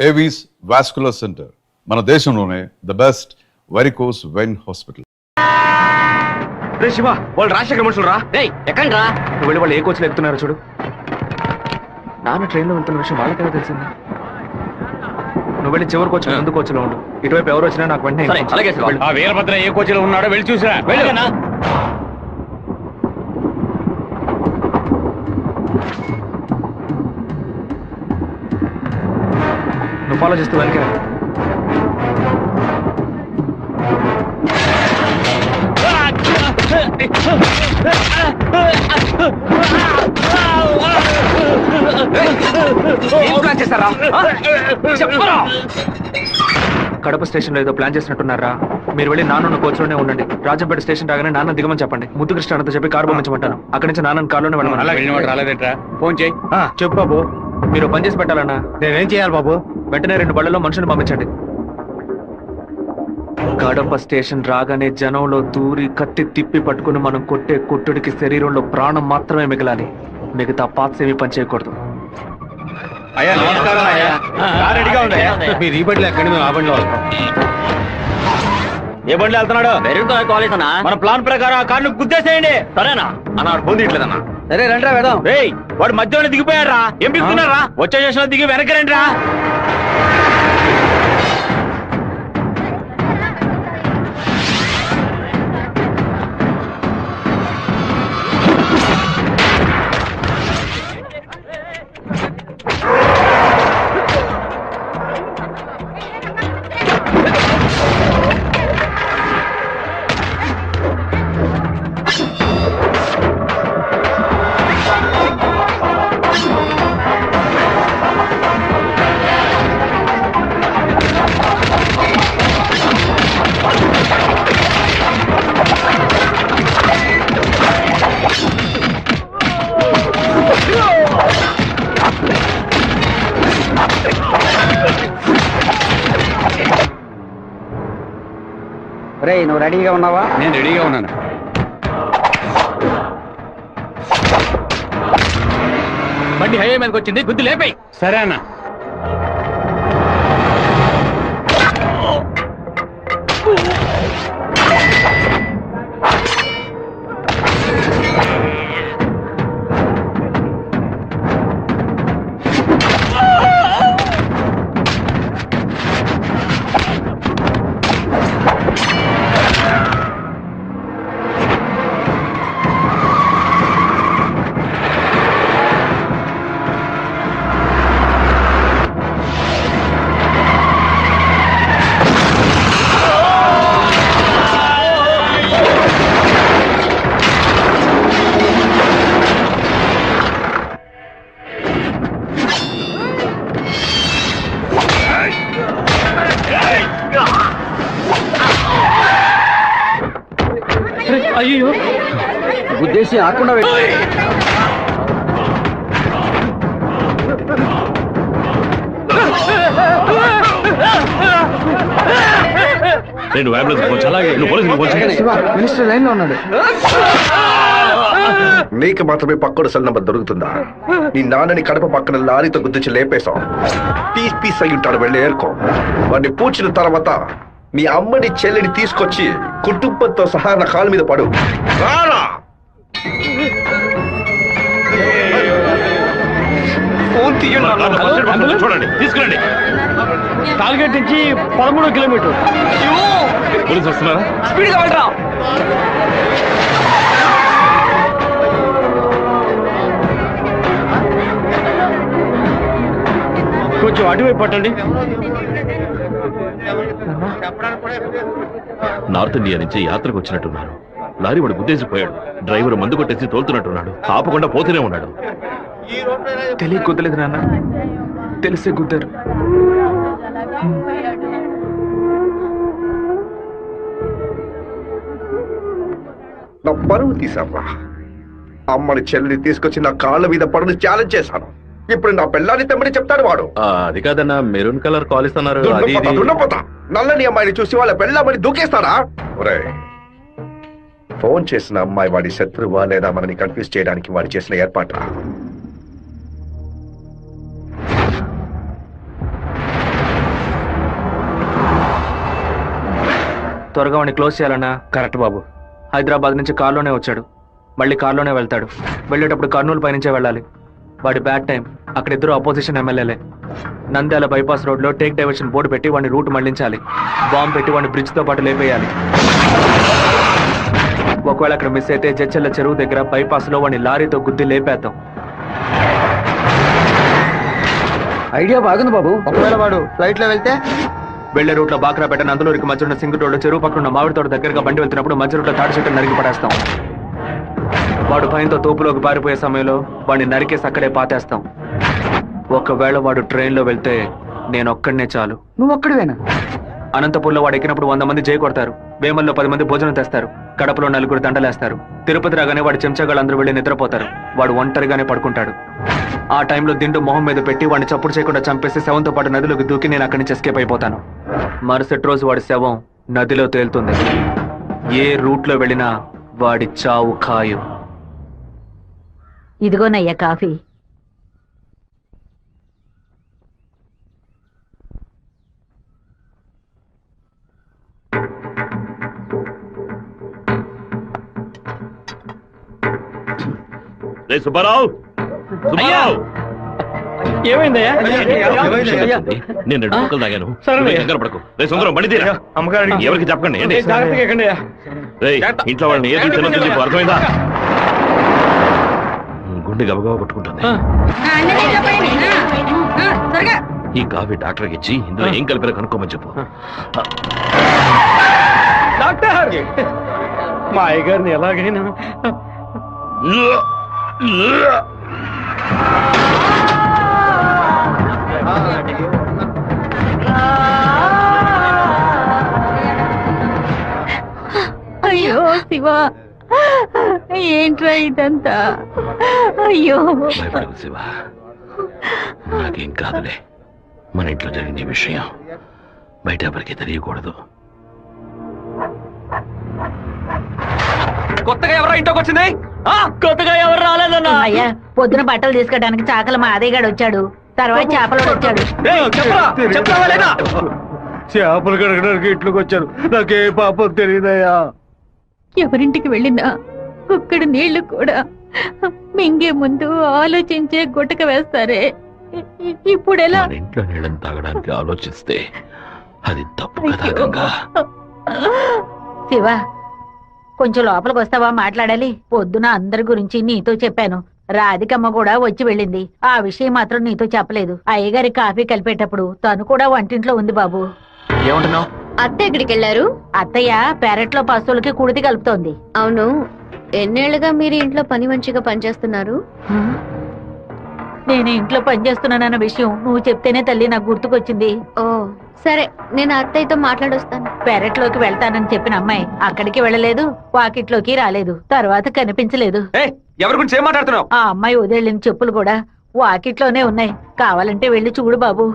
Avis vascular center మన దేశంలోనే the best varicose vein hospital. రే శివ, వాళ్ళు రాజశేఖర మనుషులు రా. రే ఎక్కండి రా. నువ్వు వెళ్ళి వాళ్ళు ఏ కోచ్లో ఎక్కుతున్నారో చూడు. నాన్న ట్రైన్లో వెళ్తున్న విషయం వాళ్ళకైనా తెలిసింది. నువ్వు వెళ్ళి చివరి కోచ్ ముందు కోచ్లో ఉండు. ఇటువైపు ఎవరు వచ్చినా నాకు వెంటనే. అలాగే ఆ వీరభద్ర ఏ కోచ్లో ఉన్నాడో వెళ్ళి చూసిరా. నువ్వు ఫాలో చేస్తూ వెనక కడప స్టేషన్ లో ఏదో ప్లాన్ చేసినట్టున్నారా? మీరు వెళ్ళి నాన్న కోచ్లోనే ఉండండి. రాజంపేట స్టేషన్ రాగానే నాన్న దిగమని చెప్పండి. ముద్దుకృష్ణ అన్నతో చెప్పి కారు పంపించమంటాను. అక్కడి నుంచి నాన్న కారులోనే వెళ్ళమని. ఫోన్ చేయి. చెప్పు బాబు. మీరు పని చేసి పెట్టాలన్నా. నేనేం చేయాలి బాబు? వెంటనే 2 బళ్ళలో మనుషులు పంపించండి. కడప స్టేషన్ రాగానే జనంలో దూరి కత్తి తిప్పి పట్టుకుని మనం కొట్టే కొట్టుడికి శరీరంలో ప్రాణం మాత్రమే మిగలాలి. మిగతా పాత్స్ ఏమీ పని చేయకూడదు. అయ్యా నమస్కారం అయ్యా. రెడీగా ఉంది. మీరు ఈ బండిలో ఎక్కండి, మేము ఆ బండిలో వస్తాం. ఏ బండిలో వెళ్తున్నాడు? కాలేజ్ అన్నా. మన ప్లాన్ ప్రకారం ఆ కార్ను గుద్దేసేయండి. సరేనా అన్న ఫోన్ తీయట్లేదన్నా. సరే రండి వెళ్దాం. రేయ్ వాడు మధ్యలో దిగిపోయారా? ఏం పిలుస్తున్నారా? వచ్చే స్టేషన్ లో దిగి వెనక్కి రండి రా. రే నువ్వు రెడీగా ఉన్నావా? నేను రెడీగా ఉన్నాను. బండి హైవే మీదకి వచ్చింది, గుద్దు లేపాయి. సరే అన్న. అయ్యో ఉద్దేశం ఆకుండా మినిస్టర్ లైన్ లో ఉన్నాడు. నీకు మాత్రమే పక్కన సెల్ నంబర్ దొరుకుతుందా? నీ నాన్నని కడప పక్కన లారీతో గుద్దించి లేపేశాం. పీస్ అయి ఉంటాడు, వెళ్ళి ఏరుకో. వాడిని పూడ్చిన తర్వాత మీ అమ్మని చెల్లిని తీసుకొచ్చి కుటుంబంతో సహా నా కాలు మీద పడు. చూడండి, తీసుకురండి. టార్గెట్ నుంచి 13 కిలోమీటర్. పోలీసు వస్తున్నారా? స్పీడ్ గా వెళ్ళరా. కొంచెం అటువైపు పట్టండి. నార్త్ ఇండియా నుంచి యాత్రకు వచ్చినట్టున్నారు. లారీ వాడు గుద్దేసిపోయాడు. డ్రైవర్ మందు కొట్టేసి తోలుతున్నట్టున్నాడు. ఆపకుండా పోతూనే ఉన్నాడు. తెలియ గుద్దలేదు నాన్న, తెలిసే గుద్దారు. నా పరువు తీసావా? అమ్మని చెల్లిని తీసుకొచ్చి నా కాళ్ళ మీద పడుని ఛాలెంజ్ చేశాను. ఇప్పుడు నా పిల్లాన్ని తెమ్మని చెప్తాడు వాడు. అది కాదన్నా, మెరూన్ కలర్ కాలేజ్ అన్నారు. నల్లని అమ్మాయిని చూసి వాళ్ళ పెళ్ళామని దూకేస్తారా? ఫోన్ చేసిన అమ్మాయి వాడి శత్రువా లేదా మనని కన్ఫ్యూజ్ చేయడానికి వాడు చేసిన ఏర్పాటు. త్వరగా వాడిని క్లోజ్ చేయాలన్నా. కరెక్ట్ బాబు. హైదరాబాద్ నుంచి కారులోనే వచ్చాడు, మళ్ళీ కారులోనే వెళ్తాడు. వెళ్ళేటప్పుడు కర్నూలు పైనుంచే వెళ్ళాలి. వాడి బ్యాడ్ టైం. అక్కడ ఇద్దరు అపోజిషన్ ఎమ్మెల్యేలే. నంద్యాల బైపాస్ రోడ్ లో టేక్ డైవర్షన్ బోర్డు పెట్టి వాడిని రూట్ మళ్లించాలి. బాంబు పెట్టి వాడిని బ్రిడ్జ్ తో పాటు లేపేయాలి. ఒకవేళ అక్కడ మిస్ అయితే జడ్చెల్ల చెరువు దగ్గర బైపాస్ లో వాడిని లారీతో గుద్ది లేపేద్దాం. ఐడియా బాగుంది బాబు. ఒకవేళ వాడు ఫ్లైట్ లో వెళ్తే వెళ్లే రూట్ లో బాక్రాపేట నందులూరికి మధ్య ఉన్న సింగు రోడ్డు చెరువు పక్కన ఉన్న మామిడి తోట దగ్గరగా బండి వెళ్తున్నప్పుడు మధ్య రూట్ లో తాడి చెట్టు నరికి పడేస్తాం. వాడు భయంతో తోపులోకి పారిపోయే సమయంలో వాడిని నరికేసి అక్కడే పాతేస్తాం. ఒకవేళ వాడు ట్రైన్ లో వెళ్తే నేను ఒక్కడనే చాలు. నువ్వు ఒక్కడివేనా? అనంతపూర్లో వాడు ఎక్కినప్పుడు 100 మంది జై కొడతారు. వేమల్లో 10 మంది భోజనం తెస్తారు. కడపలో 4 దండలేస్తారు. తిరుపతి రాగానే వాడి చెంచాగాళ్ళందరూ వెళ్ళి నిద్రపోతారు. వాడు ఒంటరిగానే పడుకుంటాడు. ఆ టైంలో దిండు మొహం మీద పెట్టి వాడిని చప్పుడు చేయకుండా చంపేసి శవంతో పాటు నదిలోకి దూకి నేను అక్కడి నుంచి ఎస్కేప్ అయిపోతాను. మరుసటి రోజు వాడి శవం నదిలో తేలుతుంది. ఏ రూట్ లో వెళ్ళినా వాడి చావు ఖాయం. ఇదిగోనయ్యా కాఫీ. సుబ్బారావు, సుబ్బారావు, ఏమైందయ్యా? నేను 2 ముక్కలు తాగాను. కంగారు పడకు. రే సుందరం, బండి తీరా. ఎవరికి చెప్పకండి. రేయ్, ఇంట్లో వాళ్ళని ఏది తినొద్దు, నీకు అర్థమైందా? గుండె గబగబా కొట్టుకుంటుంది. ఈ కాఫీ డాక్టర్కి ఇచ్చి ఇందులో ఏం కలిపారో కనుక్కోమని చెప్పు. డాక్టర్, మా అయ్యగారిని ఎలాగైనా అయ్యో శివ, ఏంట్రా ఇదంతా? అయ్యో భయపడకు శివ, నాకేం కాదులే. మన ఇంట్లో జరిగిన విషయం బయట ఎవరికి తెలియకూడదు. కొత్తగా ఎవరో ఇంట్లోకి వచ్చింది? కొత్తగా ఎవరు రాలేదన్నా. అయ్యా, పొద్దున బట్టలు తీసుకోవడానికి చాకల మా అదేగాడు వచ్చాడు. తర్వాత చేపలు వచ్చాడు. చేపలు కడగడానికి ఇంట్లోకి వచ్చారు. నాకే పాపం తెలియదయ్యా. ఎవరింటికి వెళ్ళినా ఒక్కడు నీళ్లు కూడా మింగే ముందు ఆలోచించే గుట్టక వేస్తారే. ఇప్పుడు ఎలా? మన ఇంట్లో నీళ్ళని తాగడానికి ఆలోచిస్తే అది తప్పు కదా గంగా. శివ, కొంచెం లోపలికి వస్తావా? మాట్లాడాలి. పొద్దున అందరి గురించి నీతో చెప్పాను. రాధికమ్మ కూడా వచ్చి వెళ్ళింది. ఆ విషయం మాత్రం నీతో చెప్పలేదు. అయ్యగారి కాఫీ కలిపేటప్పుడు తను కూడా వంటింట్లో ఉంది బాబు. ఏమంటున్నావు? అత్త ఎక్కడికి వెళ్ళారు? అత్తయ్య పెరట్లో పశువులకి కుడితి కలుపుతోంది. అవును, ఎన్నేళ్లుగా మీరు ఇంట్లో పని మంచిగా పనిచేస్తున్నారు? నేను ఇంట్లో పనిచేస్తున్నానన్న విషయం నువ్వు చెప్తేనే తల్లి నాకు గుర్తుకొచ్చింది. ఓ సరే, నేను అత్తయ్యతో మాట్లాడొస్తాను. పెరట్లోకి వెళ్తానని చెప్పిన అమ్మాయి అక్కడికి వెళ్ళలేదు, వాకిట్లోకి రాలేదు, తర్వాత కనిపించలేదు. ఎవరి గురించి ఏం మాట్లాడుతున్నావు? ఆ అమ్మాయి వదిలిన చెప్పులు కూడా వాకిట్లోనే ఉన్నాయి. కావాలంటే వెళ్ళి చూడు బాబు.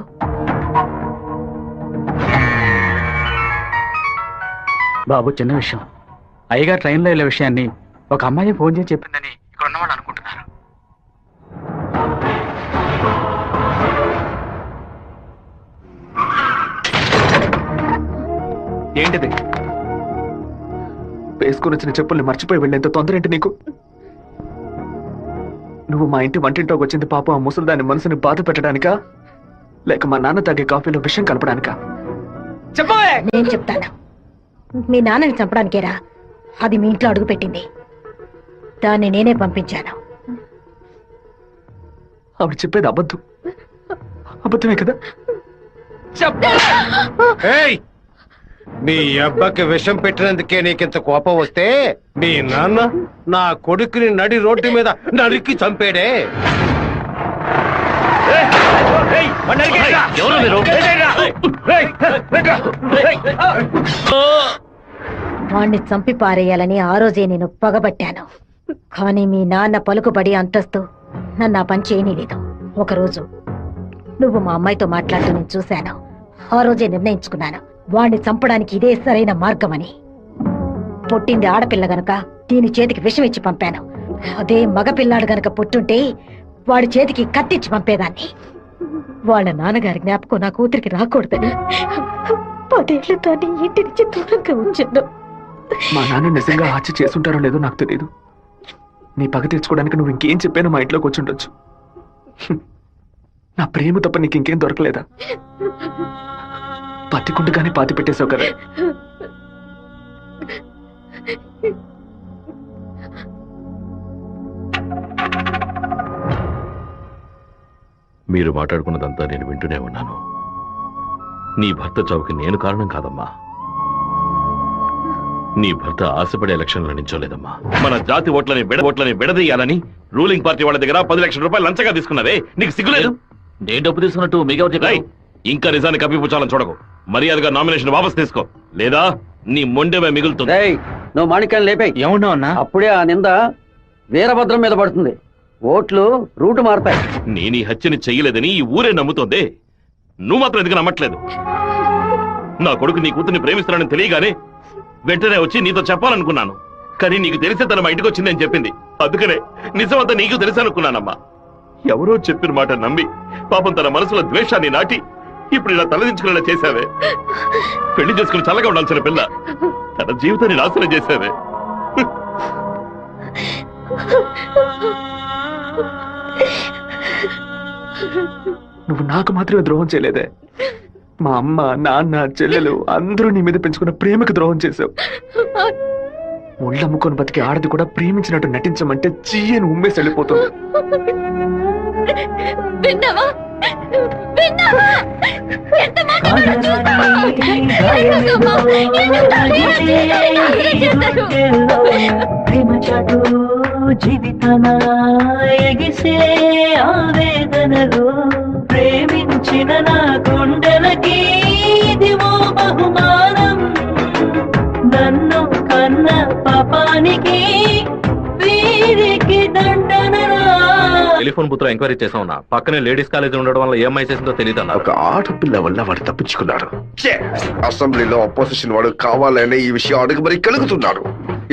బాబు, చిన్న విషయం. అయ్యగారు ట్రైన్లో వెళ్ళే విషయాన్ని ఒక అమ్మాయి ఫోన్ చేసి చెప్పిందని ఇక్కడ ఉన్నవాళ్ళు అనుకుంటున్నారు. ఏంటిది? వేసుకుని వచ్చిన చెప్పుల్ని మర్చిపోయి వెళ్ళేంత తొందర ఏంటి నీకు? నువ్వు మా ఇంటి వంటింట్లోకి వచ్చింది పాప ఆ ముసలిదాని మనసుని బాధ పెట్టడానికా, లేక మా నాన్న తాగే కాఫీలో విషయం కలపడానికా? చెప్పవే. నేను చెప్తాను. మీ నాన్నని చంపడానికేరా అది మీ ఇంట్లో అడుగు పెట్టింది. దాన్ని నేనే పంపించాను. ఆవిడ చెప్పేది అబద్ధం. అబద్ధమే కదా? ఏయ్, నీ అబ్బకి విషం పెట్టినందుకే నీకింత కోపం వస్తే మీ నాన్న నా కొడుకుని నడి రోడ్డు మీద నరికి చంపాడే. ఎవరు మీరు? వాణ్ణి చంపి పారేయాలని ఆ రోజే నేను పగబట్టాను. కానీ మీ నాన్న పలుకుబడి అంతస్తు నన్ను ఆ పని చేయనీలేదు. ఒకరోజు నువ్వు మా అమ్మాయితో మాట్లాడుతూ నేను చూశాను. ఆ రోజే నిర్ణయించుకున్నాను, వాణ్ణి చంపడానికి ఇదే సరైన మార్గమని. పుట్టింది ఆడపిల్ల గనక దీని చేతికి విషం ఇచ్చి పంపాను. అదే మగపిల్లాడు గనక పుట్టుంటే వాడి చేతికి కత్తిచ్చి పంపేదాన్ని. వాళ్ళ నాన్నగారి జ్ఞాపకం నా కూతురికి రాకూడదని 10 ఏళ్లతో నీ ఇంటి నుంచి దూరంగా ఉంచాను. మా నాన్న నిజంగా హత్య చేసుంటారో లేదో నాకు తెలియదు. నీ పగ తీర్చుకోవడానికి నువ్వు ఇంకేం చెప్పానో మా ఇంట్లోకి వచ్చి ఉండొచ్చు. నా ప్రేమ తప్ప నీకు ఇంకేం దొరకలేదా? పత్తికుండగానే పాతి పెట్టేశావు కదా. మీరు మాట్లాడుకున్నదంతా నేను వింటూనే ఉన్నాను. నీ భర్త చావుకి నేను కారణం కాదమ్మా. నీ భర్త ఆశపడే ఎలక్షన్లో నించోలేదమ్మా. మన జాతి ఓట్లని విడదీయాలని రూలింగ్ పార్టీ వాళ్ళ దగ్గర 10 లక్షల రూపాయలు లంచంగా తీసుకున్నావే, నీకు సిగ్గులేదు? నేను డబ్బు తీసుకున్నట్టు మిగతా రేయ్, ఇంకా నిజాన్ని కప్పిపుచ్చాలని చూడకు. మర్యాదగా నామినేషన్ వాపస్ తీసుకో, లేదా నీ మొండెమే మిగులుతుంది. నువ్వు మాణిక్యాన్ని లేపే. ఏమన్నా అన్నా? అప్పుడే ఆ నింద వీరభద్రం మీద పడుతుంది. ఓట్లు రూటు మారతాయి. నేను ఈ హత్యని చెయ్యలేదని ఈ ఊరే నమ్ముతోంది. నువ్వు మాత్రం ఎందుకు నమ్మట్లేదు? నా కొడుకు నీ కూతుర్ని ప్రేమిస్తున్నానని తెలియగానే వెంటనే వచ్చి నీతో చెప్పాలనుకున్నాను. కానీ నీకు తెలిసే తన మా ఇంటికి వచ్చిందని చెప్పింది. అందుకనే నిజమంతా నీకు తెలుసనుకున్నానమ్మా. ఎవరో చెప్పిన మాట నమ్మి పాపం తన మనసులో ద్వేషాన్ని నాటి ఇప్పుడు ఇలా తలదించుకునేలా చేశావే. పెళ్లి చేసుకుని చల్లగా ఉండాల్సిన పిల్ల తన జీవితాన్ని నాశనం చేశావే. నువ్వు నాకు మాత్రమే ద్రోహం చేయలేదే, మా అమ్మ, నాన్న, చెల్లెలు అందరూ నీ మీద పెంచుకున్న ప్రేమకు ద్రోహం చేశావు. ఒళ్ళమ్ముకొని బతికి ఆడది కూడా ప్రేమించినట్టు నటించమంటే చీయని ఉమ్మేసి వెళ్ళిపోతుంది. జీవితనా ఎగిసే ఆవేదనలో ప్రేమించిన నా గుండెలకి ఇదివో బహుమానం. నన్ను కన్న పాపానికి వీరికి దండనరా. టెలిఫోన్ బుత్ లో ఎంక్వైరీ చేసా ఉన్నా. పక్కనే లేడీస్ కాలేజ్ ఉండడం వల్ల ఏమై చేసిందో తెలియదు అన్న. ఒక ఆడపిల్ల వల్ల వాడు తప్పించుకున్నాడు. అసెంబ్లీలో అపోజిషన్ వాడు కావాలనే ఈ విషయం అడుగు మరీ కలుగుతున్నాడు.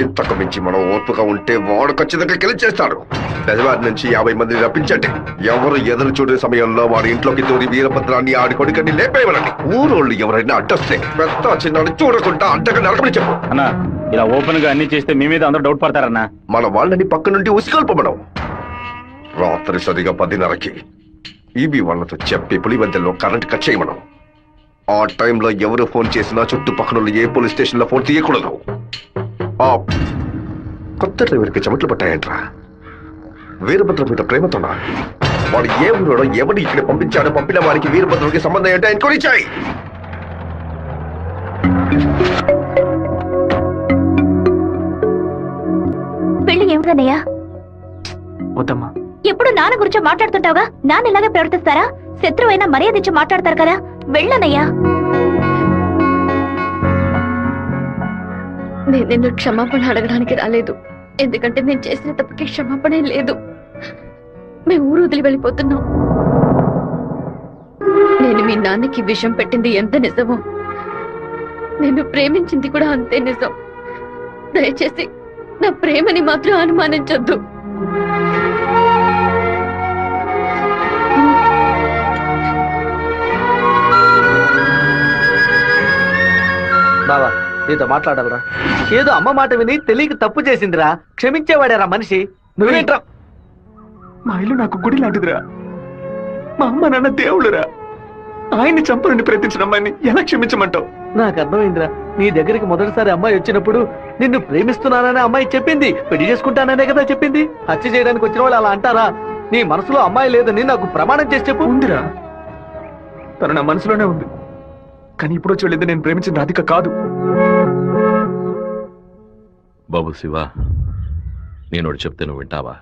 ఇంతకు మించి మనం ఓర్పుగా ఉంటే వాడు ఖచ్చితంగా గెలిచేస్తాడు. పెదవారి నుంచి 50 మందిని రప్పించండి. ఎవరు ఎదురు చూడే సమయంలో వాడి ఇంట్లోకి తోడి వీరభద్రాన్ని ఆడి కొడుకని లేపేయమనండి. ఊరోళ్ళు ఎవరైనా అడ్డొస్తే పెద్ద చిన్నాడు చూడకుండా అడ్డగా నడకని చెప్పు. అన్నా, ఇలా ఓపెన్ గా అన్ని చేస్తే మీ మీద అందరూ డౌట్ పడతారన్నా. మన వాళ్ళని పక్క నుండి ఉసిగొల్పమనం. రాత్రి సరిగా 10:30కి ఈబీ వాళ్ళతో చెప్పి పులివెందుల్లో కరెంట్ కట్ చేయమనం. ఆ టైంలో ఎవరు ఫోన్ చేసినా చుట్టుపక్కల ఏ పోలీస్ స్టేషన్ లో ఫోన్ తీయకూడదు. ఆ కొత్త డ్రైవర్కి చెమట్లు పట్టాయంట్రా. వీరభద్ర మీద ప్రేమతోనా? వాడు ఏ ఊరోడో ఎవడు ఇక్కడ పంపించాడో పంపిన వారికి వీరభద్రుడికి సంబంధం ఏంటో ఎంక్వైరీ చేయి. పెళ్లి ఏమిటన్నయ్యా? వద్దమ్మా. ఎప్పుడు నాన్న గురించి మాట్లాడుతుంటావుగా, నాన్న ఇలాగే ప్రవర్తిస్తారా? శత్రువైనా మర్యాద ఇచ్చి మాట్లాడతారు కదా, వెళ్ళనయ్యా. నేను నిన్ను క్షమాపణ అడగడానికి రాలేదు, ఎందుకంటే నేను చేసిన తప్పుకి క్షమాపణ లేదు. మేము ఊరు వదిలి వెళ్ళిపోతున్నాం. నేను మీ నాన్నకి విషం పెట్టింది ఎంత నిజమో, నేను ప్రేమించింది కూడా అంతే నిజం. దయచేసి నా ప్రేమని మాత్రం అనుమానించొద్దు. బావా, నీతో మాట్లాడాలరా. ఏదో అమ్మ మాట విని తెలియక తప్పు చేసిందిరా, క్షమించేవాడేరా మనిషి. నువ్వేంట్రా? మా ఇల్లు నాకు గుడి లాంటిదిరా. మా అమ్మ నాన్న దేవుళ్ళురా. ఆయన్ని చంపాలని ప్రయత్నించిన అమ్మాయిని ఎలా క్షమించమంటావు? నాకు అర్థమైందిరా. నీ దగ్గరికి మొదటిసారి అమ్మాయి వచ్చినప్పుడు నిన్ను ప్రేమిస్తున్నాననే అమ్మాయి చెప్పింది, పెళ్లి చేసుకుంటాననే కదా చెప్పింది. హత్య చేయడానికి వచ్చిన వాళ్ళు అలా అంటారా? నీ మనసులో అమ్మాయి లేదని నాకు ప్రమాణం చేసి చెప్పు. ఉందిరా, తను నా మనసులోనే ఉంది. కానీ ఇప్పుడు వచ్చి వెళ్ళింది నేను ప్రేమించిన రాధిక కాదు. బాబు శివ, నేను ఒకటి చెప్తే నువ్వు వింటావా?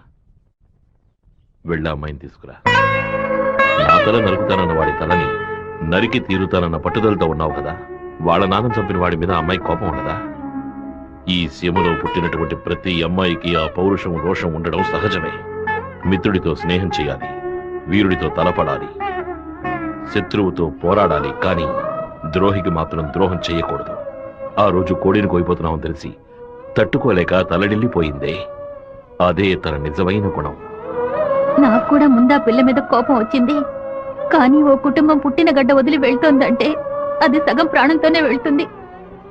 వెళ్ళి అమ్మాయిని తీసుకురా. నా తల నరుకుతానన్న వాడి తలని నరికి తీరుతానన్న పట్టుదలతో ఉన్నావు కదా. వాళ్ళ నాన్న చంపిన వాడి మీద అమ్మాయి కోపం ఉండదా? ఈ సీమలో పుట్టినటువంటి ప్రతి అమ్మాయికి ఆ పౌరుషం, రోషం ఉండడం సహజమే. మిత్రుడితో స్నేహం చేయాలి, వీరుడితో తలపడాలి, శత్రువుతో పోరాడాలి. కానీ ద్రోహికి మాత్రం ద్రోహం చేయకూడదు. ఆ రోజు కోడిని కోయిపోతున్నామని తెలిసి తట్టుకోలేక తలడిల్లిపోయిందే, అదే తన నిజమైన గుణం. నాకు కూడా ముందా పిల్ల మీద కోపం వచ్చింది. కానీ ఓ కుటుంబం పుట్టిన గడ్డ వదిలి వెళ్తోందంటే అది సగం ప్రాణంతోనే వెళ్తుంది.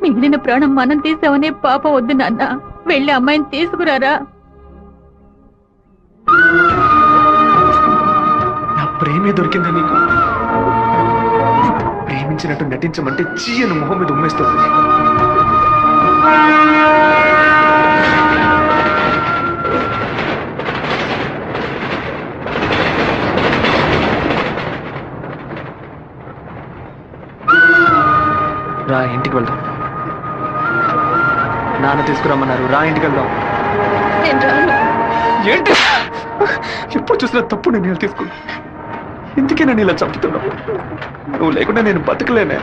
మిగిలిన ప్రాణం మనం తీసామనే పాప వద్దు నాన్న. వెళ్ళి అమ్మాయిని తీసుకురారా. నా ప్రేమే దొరికిందా నీకు? ప్రేమించినట్టు నటించమంటే చీయను మొహం మీద ఉమ్మేస్తుంది. రా ఇంటికి వెళ్దాం. నాన్న తీసుకురమ్మన్నారు. రా ఇంటికి వెళ్దాం. నేను రాను. ఏంటి ఎప్పుడు చూసినా తప్పు నిర్ణయాలు తీసుకున్నా. ఇందుకే నన్ను ఇలా చంపుతున్నావు. నువ్వు లేకుండా నేను బతకలేనే.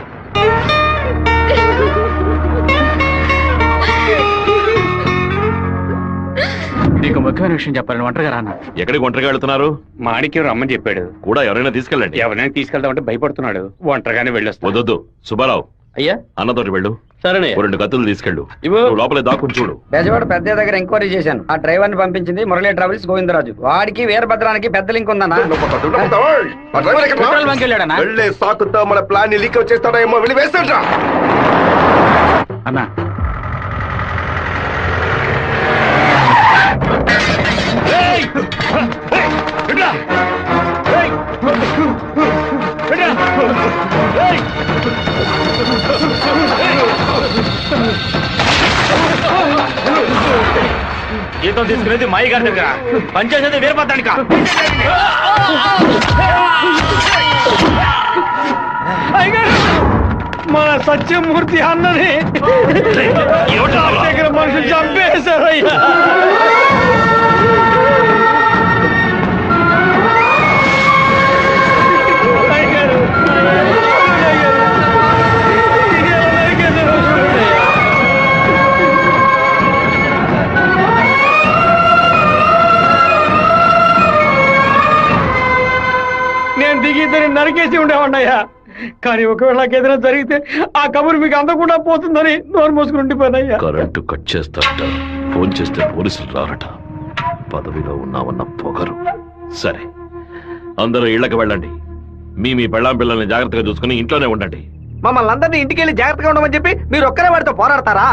నీకు ముఖ్యమైన విషయం చెప్పాలని ఒంటరిగా రానా? ఎక్కడికి ఒంటరిగా వెళ్తున్నారు? మాణిక్యం రమ్మని చెప్పాడు. కూడా ఎవరైనా తీసుకెళ్ళండి. ఎవరైనా తీసుకెళ్దామంటే భయపడుతున్నాడు. ఒంటరిగానే వెళ్ళొస్తా. వద్దొద్దు సుబ్బారావు, అయ్యా అన్నతోటి వెళ్ళు. సరేనే. 2 కత్తులు తీసుకెళ్ళు. ఇవ్వు. నువ్వు లోపలే దాక్కుని చూడు. బెజవాడ పెద్ద దగ్గర ఎంక్వైరీ చేశాను. ఆ డ్రైవర్ ని పంపించింది మురళీ ట్రావెల్స్ గోవిందరాజు. వాడికి వీరభద్రానికి పెద్ద లింక్ ఉందన్నా. పెట్రోల్ బంక్ వెళ్ళాడనా? వెళ్ళే సాకుతో మన ప్లాన్ ని లీక్ చేస్తాడో ఏమో. వెళ్ళి వేస్తాడ్రా అన్నా. జీతం తీసుకునేది మాయి గారి దగ్గర, పనిచేసేది వీరభద్రానిక. మన సత్యమూర్తి అన్నని దగ్గర మనుషులు చంపేశారయ్యా. నేను దిగి ఇద్దరిని నరికేసి ఉండేవాడినయ్యా. కానీ ఒకవేళ నాకు ఏదైనా జరిగితే ఆ కబురు మీకు అందకుండా పోతుందని నోరు మూసుకుని ఉండిపోయినయ్యా. కరెంటు కట్ చేస్తారట. ఫోన్ చేస్తే పోలీసులు రారట. పదవిలో ఉన్నామన్న పొగరు. సరే, అందరూ ఇళ్లకు వెళ్ళండి. మీ పెళ్ళాం పిల్లల్ని జాగ్రత్తగా చూసుకుని ఇంట్లోనే ఉండండి. మమ్మల్ని అందరినీ ఇంటికి వెళ్ళి జాగ్రత్తగా ఉండమని చెప్పి మీరు ఒక్కరే వాడితో పోరాడతారా?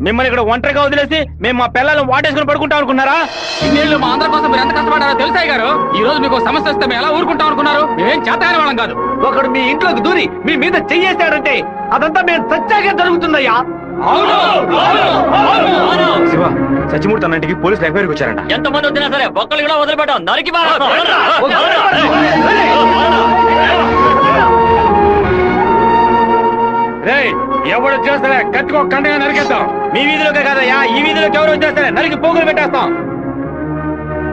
మిమ్మల్ని ఇక్కడ ఒంటరిగా వదిలేసి మేము మా పిల్లలను వాటేసుకుని పడుకుంటాం అనుకున్నారా? ఇన్నేళ్ళు మా అందరి కోసం మీరు ఎంత కష్టపడ్డారో తెలుసాయి గారు. ఈ రోజు మీకు సమస్య వస్తే మేము ఎలా ఊరుకుంటాం అనుకున్నారు? మేమేం చేతగాని వాళ్ళం కాదు. ఒకడు మీ ఇంట్లోకి దూరి మీ మీద చెయ్యేశాడంటే అదంతా మేము సత్యాగా జరుగుతుందయ్యా. శివ, సత్యమూర్తి అన్నింటికి పోలీసులు ఎంక్వైరీకి వచ్చారంట. ఎంతమంది వచ్చినా సరే ఒక్కళ్ళు కూడా వదిలిపెట్టాం. నరికి ఎవరు వచ్చేస్తారే కత్తికో కండగా నరికేస్తాం. మీ వీధిలోకే కాదయ్యా, ఈ వీధిలోకి ఎవరు వచ్చేస్తారే నరికి పోగులు పెట్టేస్తాం.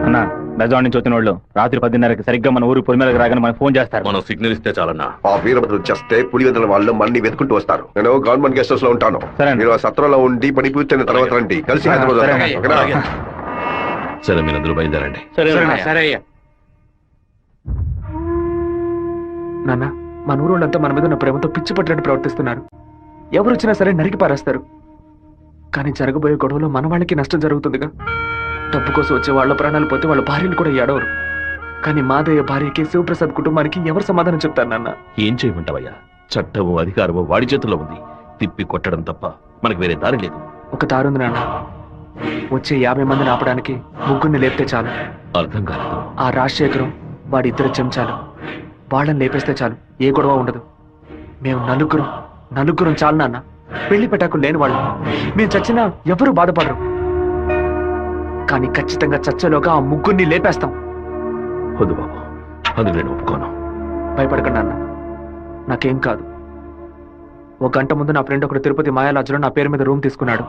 అన్నా, బెజవాడ నుంచి వచ్చిన వాళ్ళు రాత్రి 10:30కి సరిగ్గా మన ఊరు పొలిమేరకు రాగానే మనకు ఫోన్ చేస్తారు. మనం సిగ్నల్ ఇస్తే చాలన్నా. ఆ వీరభద్రం చేస్తే పులివెదల వాళ్ళు మన్ని వెతుకుంటూ వస్తారు. నేను గవర్నమెంట్ గెస్ట్ హౌస్ లో ఉంటాను. సరే. మీరు ఆ సత్రంలో ఉండి పని పూర్తయిన తర్వాత రండి. కలిసి హైదరాబాద్ సరే. వద్దాం. ఓకేనా? సరే, మీరందరూ బయలుదేరండి. సరే అయ్యా. నాన్న, మన ఊరోళ్ళంతా మన మీద ఉన్న ప్రేమతో పిచ్చి పట్టినట్టు ప్రవర్తిస్తున్నారు. ఎవరు వచ్చినా సరే నరికి పారేస్తారు. కానీ జరగబోయే గొడవలో మన వాళ్ళకి నష్టం జరుగుతుందిగా. డబ్బు కోసం వచ్చే వాళ్ళ ప్రాణాలు పోతే వాళ్ళ భార్యలు కూడా ఏడవరు. కానీ మాదయ్య భార్యకి శివప్రసాద్ కుటుంబానికి ఎవరు సమాధానం చెప్తారు నాన్న? ఏం చేయమంటావయ్యా? చట్టము అధికారము వాడి చేతుల్లో ఉంది. తిప్పి కొట్టడం తప్ప మనకు వేరే దారి లేదు. ఒక దారుంది నాన్న. వచ్చే 50 మందిని ఆపడానికి ముగ్గురిని లేపితే చాలు. అర్థం కాలేదు. ఆ రాజశేఖరం వాడి 2 చెంచాలు వాళ్ళని లేపేస్తే చాలు. ఏ గొడవ ఉండదు. మేము నలుగురం చాలు నాన్న. పెళ్లి పెట్టాకు లేని వాళ్ళు. మేము చచ్చినా ఎవరూ బాధపడరు. కానీ ఖచ్చితంగా చచ్చేలోగా ఆ ముగ్గురిని లేపేస్తాం. వద్దు బాబు, అందుకు నేను ఒప్పుకోను. భయపడకండి అన్న, నాకేం కాదు. 1 గంట ముందు నా ఫ్రెండ్ ఒకడు తిరుపతి మాయాలాజులో నా పేరు మీద రూమ్ తీసుకున్నాడు.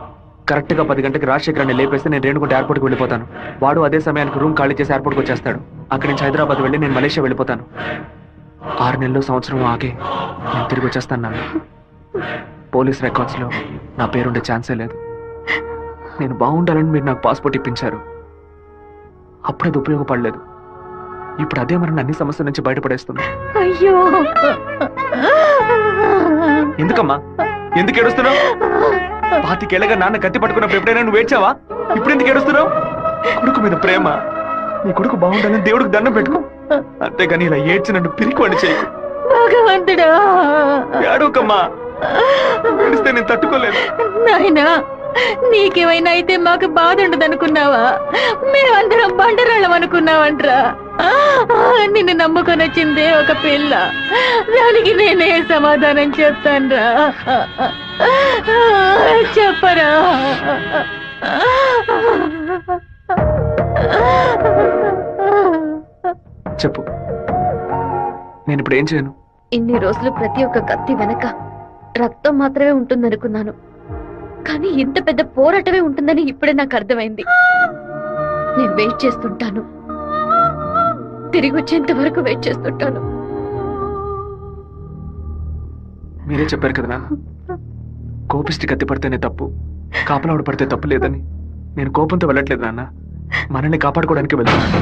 కరెక్ట్ గా 10 గంటకి రాజశేఖరాన్ని లేపేస్తే నేను రేణుగుంట ఎయిర్పోర్ట్కి వెళ్ళిపోతాను. వాడు అదే సమయానికి రూమ్ ఖాళీ చేసి ఎయిర్పోర్ట్కి వచ్చేస్తాడు. అక్కడి నుంచి హైదరాబాద్ వెళ్ళి నేను మలేషియా వెళ్ళిపోతాను. 6 నెలలు సంవత్సరం ఆగే నేను తిరిగి వచ్చేస్తాను నాన్న. పోలీస్ రికార్డ్స్ లో నా పేరుండే ఛాన్సే లేదు. నేను బాగుండాలని మీరు నాకు పాస్పోర్ట్ ఇప్పించారు. అప్పుడది ఉపయోగపడలేదు. ఇప్పుడు అదే మరి అన్ని సమస్యల నుంచి బయటపడేస్తుంది. అయ్యో, ఎందుకమ్మా, ఎందుకు ఏడుస్తున్నావు? 25 ఏళ్ళగా నాన్న కత్తి పట్టుకున్నప్పుడు ఎప్పుడైనా నువ్వు ఏడ్చావా? ఇప్పుడు ఎందుకు ఏడుస్తున్నావు? కొడుకు మీద ప్రేమ. నీ కొడుకు బాగుండాలని దేవుడికి దండం పెట్టుకో. అంతేగాని ఇలా ఏడ్చి నన్ను పిరికి వండి చేయకు. భగవంతుడా, ఏడవకమ్మా. ఏడిస్తే నేను తట్టుకోలేదు. నాయనా నీకేమైనా అయితే మాకు బాధ ఉండదనుకున్నావా? మేమందరం బండరాళ్ళం అనుకున్నావంట్రా. నిన్ను నమ్ముకొని వచ్చిందే ఒక పిల్ల, దానికి నేనే సమాధానం చెప్తాన్రా. చెప్పరా? చెప్పు, నేను ఇప్పుడు ఏం చేయను? ఇన్ని రోజులు ప్రతి ఒక్క కత్తి వెనక రక్తం మాత్రమే ఉంటుందనుకున్నాను, కానీ ఇంత పెద్ద పోరాటమే ఉంటుందని ఇప్పుడే నాకు అర్థమైంది. నేను వెయిట్ చేస్తుంటాను, తిరిగి వచ్చేంత వరకు వెయిట్ చేస్తుంటాను. మీరే చెప్పారు కదా నాన్న, కోపిష్టి కత్తి పడితేనే తప్పు, కాపలావిడ పడితే తప్పు లేదని. నేను కోపంతో వెళ్ళట్లేదు నాన్న, మనల్ని కాపాడుకోవడానికి వెళ్తున్నాను.